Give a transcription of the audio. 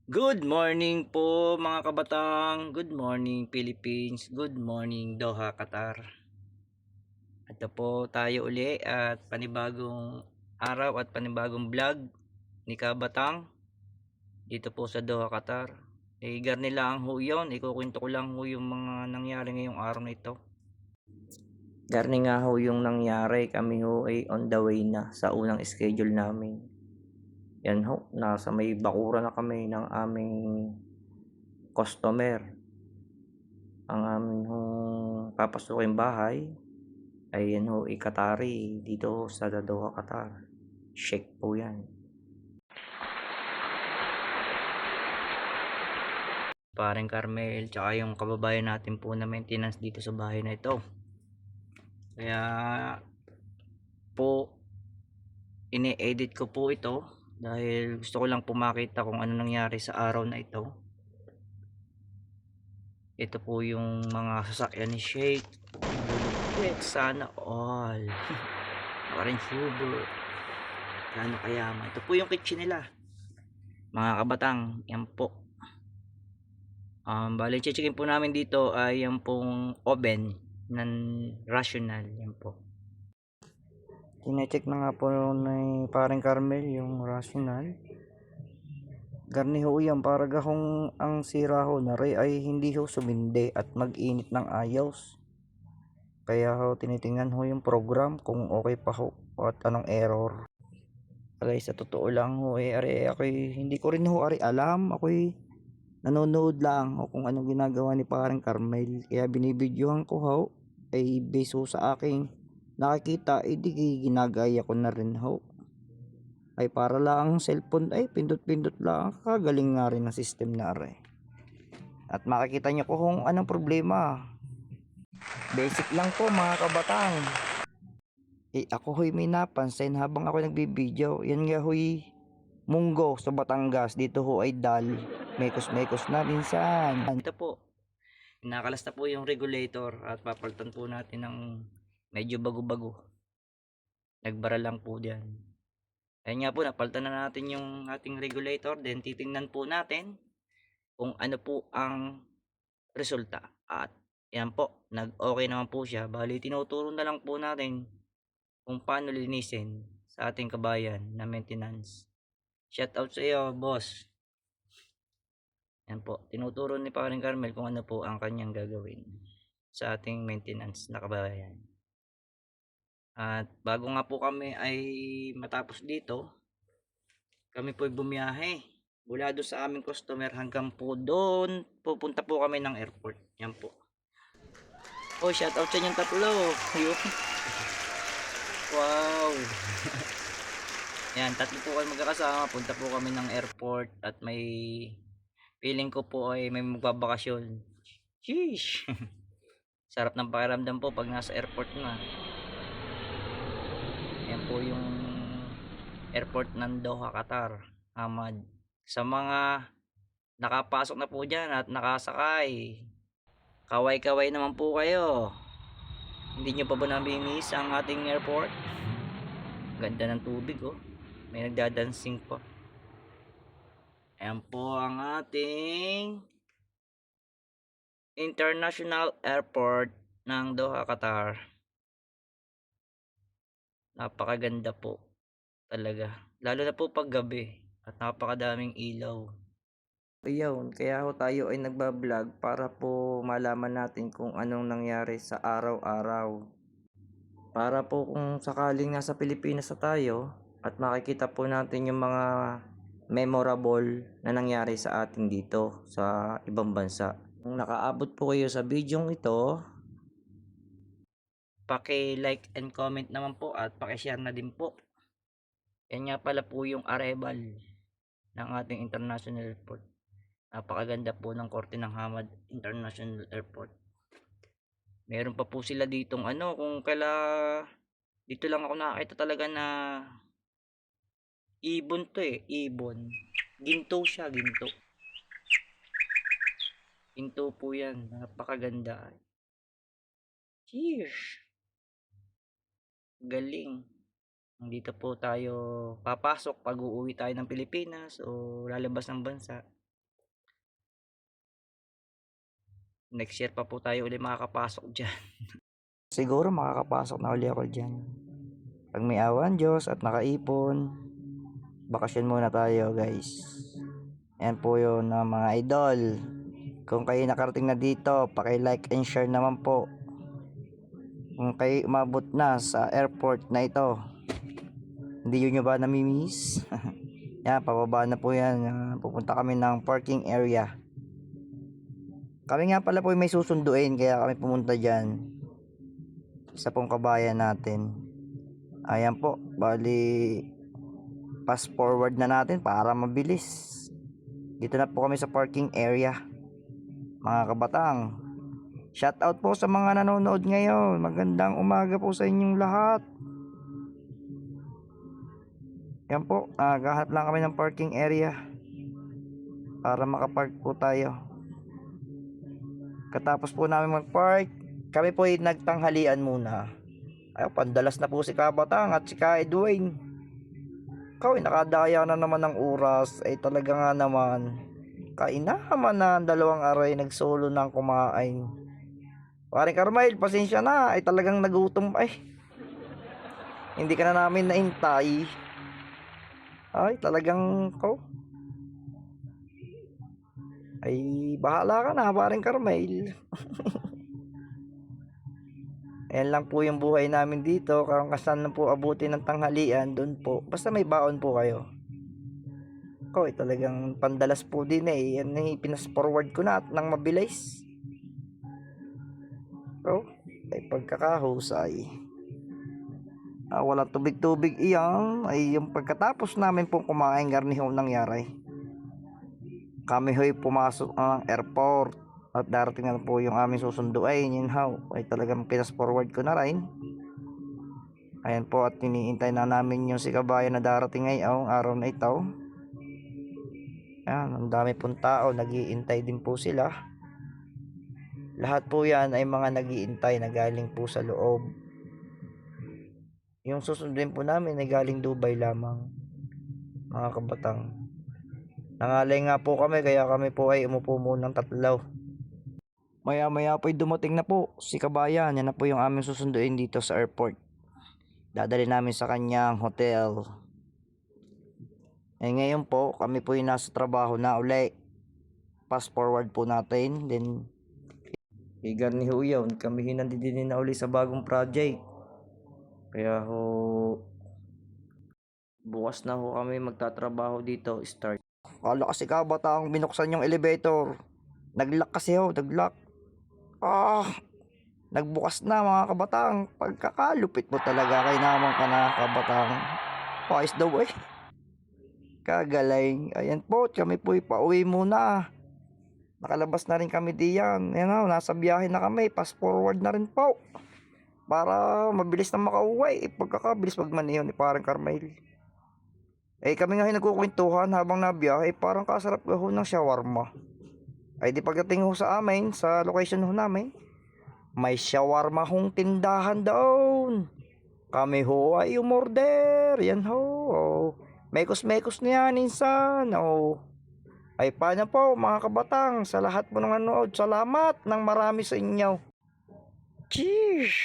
Good morning po mga kabatang, good morning Philippines, good morning Doha, Qatar. Ito po tayo uli at panibagong araw at panibagong vlog ni Kabatang dito po sa Doha, Qatar. Garni lang ho yun, ikukwento ko lang ho yung mga nangyari ngayong araw na ito. Garni nga ho yung nangyari, kami ho ay on the way na sa unang schedule namin. Yan ho, nasa may bakura na kami ng aming customer. Ang amin hong papasuking bahay ay yan ho, Qatari dito sa Doha, Qatar. Sheikh po yan. Pareng Carmel, tsaka yung kababayan natin po na maintenance dito sa bahay na ito. Kaya po, ine-edit ko po ito dahil gusto ko lang po makita kung ano nangyari sa araw na ito. Ito po yung mga sasakyan ni Sheikh. Sana all. Parang Hubert. Gano'ng kayaman. Ito po yung kitchen nila. Mga kabatang, yan po. Bali, checkin po namin dito ay yung pong oven ng Rational. Yan po. Tine-check na nga po ni parang Carmel yung Rational. Garni ho yan para gahong ang sira ho na rin ay hindi ho sumindi at mag-init ng ayos. Kaya ho tinitingnan ho yung program kung okay pa ho at anong error. Alay, sa totoo lang ho ako'y hindi ko rin ho alam. Ako'y nanonood lang o kung anong ginagawa ni parang Carmel. Kaya binibidyohan ko ho ay base ho sa aking nakikita, di ginagaya ko na rin ho. Ay para lang ang cellphone ay pindot-pindot lang, kagaling nga rin ang system na rin. At makikita nyo ko kung anong problema. Basic lang po mga kabatang. Ako ho'y may napansin habang ako nagbibideo. Yan nga ho'y munggo sa Batangas. Dito ho ay dal. Mekos-mekos na minsan. Ito po, nakalas na po yung regulator at papalitan po natin ng medyo bago-bago. Nagbara lang po diyan. Ayun nga po, napalitan na natin yung ating regulator. Then titingnan po natin kung ano po ang resulta. At yan po, nag-okay naman po siya. Bali, tinuturo na lang po natin kung paano linisin sa ating kabayan na maintenance. Shout out sa iyo, boss. Yan po, tinuturo ni Paring Carmel kung ano po ang kanyang gagawin sa ating maintenance na kabayan. At bago nga po kami ay matapos dito, kami po ay bumiyahe mula doon sa aming customer hanggang po doon, pupunta po kami ng airport. Yan po. Oh, shout out sa inyong tatlo. Wow. Yan, tatlo po kayo magkakasama. Punta po kami ng airport at may feeling ko po ay may magbabakasyon. Sheesh. Sarap ng pakiramdam po pag nasa airport na. Yan po yung airport ng Doha, Qatar, Hamad. Sa mga nakapasok na po dyan at nakasakay, kaway-kaway naman po kayo. Hindi nyo pa ba namimiss ang ating airport? Ganda ng tubig oh. May nagdadancing pa. Ayan po ang ating International Airport ng Doha, Qatar. Napakaganda po talaga. Lalo na po pag gabi at napakadaming ilaw. Ayun, kaya ho tayo ay nagbablog para po malaman natin kung anong nangyari sa araw-araw. Para po kung sakaling nasa Pilipinas na tayo at makikita po natin yung mga memorable na nangyari sa atin dito sa ibang bansa. Kung nakaabot po kayo sa video ito, paki-like and comment naman po at paki-share na din po. Yan nga pala po yung arrival ng ating international airport. Napakaganda po ng korte ng Hamad International Airport. Meron pa po sila ditong ano, kung kaila dito lang ako nakakita talaga na ibon to ibon. Ginto siya, ginto. Ginto po yan, napakaganda. Cheers! Galing. Dito po tayo papasok pag uuwi tayo ng Pilipinas o lalabas ng bansa. next year pa po tayo uli makakapasok dyan. Siguro makakapasok na uli ako dyan. Pag may awan Diyos at nakaipon, bakasyon muna tayo guys. Yan po yun mga idol. Kung kayo nakarating na dito, paki-like and share naman po. Kung kayo umabot na sa airport na ito, hindi nyo ba namimiss? Yan, pababa na po yan. Pupunta kami ng parking area. Kami nga pala po may susunduin, kaya kami pumunta dyan sa pong kabayan natin. Ayan po, bali fast forward na natin para mabilis. Dito na po kami sa parking area, mga kabatang. Shout out po sa mga nanonood ngayon. Magandang umaga po sa inyong lahat. Yan po, gahanap lang kami ng parking area para makapark po tayo. Katapos po namin magpark, kami po ay nagtanghalian muna. Ay, pandalas na po si Kabatang at si Ka Edwin. Ikaw ay nakadaya na naman ng oras. Ay talaga nga naman, kainaman na ang dalawang aray nagsolo ng kumain. Paring Carmel, pasensya na. Ay talagang nagutom ay. Hindi ka na namin naintay. Ay talagang ay bahala ka na paring Carmel. Ayan lang po yung buhay namin dito. Kung kasan na po abutin ng tanghalian, doon po. Basta may baon po kayo. Talagang pandalas po din eh. Yan eh, pinas-forward ko na at nang mabilis. Ay pagkakahusay. Walang tubig-tubig iyan. Ay yung pagkatapos namin pong kumain garniho nangyari. Kami ho'y pumasok ng airport. At darating na po yung aming susunduin. Yun how. Ay talagang pinas-forward ko na rin. Ayan po at iniintay na namin yung si kabayan na darating ngayong araw na ito. Ayan, ang dami pong tao. Nag-iintay din po sila. Lahat po yan ay mga nag-iintay na galing po sa loob. Yung susundin po namin ay galing Dubai lamang, mga kabatang. Nangalay nga po kami kaya kami po ay umupo muna ng tatlaw. Maya maya po ay dumating na po si kabayan. Yan na po yung aming susunduin dito sa airport. Dadali namin sa kanyang hotel. Ngayon po kami po yung nasa trabaho na uli. Fast forward po natin. Then igar ni Huyaw, kami hinandidinin na uli sa bagong project. Kaya bukas na kami magtatrabaho dito. Start. Kala kasi Kabatang binuksan yung elevator. Naglock kasi naglock. Nagbukas na mga kabatang. Pagkakalupit mo talaga kay naman ka na Kabatang. Wise daw eh. Kagaling. Ayan po, kami po pauwi muna. Nakalabas na rin kami diyan. Ayan nasa biyahe na kami. Fast forward na rin po. Para mabilis na makauwi. Pagkakabilis magmaneho ni parang Carmel. Kami nga nagkukwentuhan habang nabiyahe. Parang kasarap ho ng shawarma. Di pagdating ho sa amin, sa location ho namin, may shawarma hong tindahan doon. Kami ho ay umorder. Yan ho. Mekos-mekos na yan insan. Ay paano po mga kabatang, sa lahat po ng nanood, salamat ng marami sa inyo. Cheers!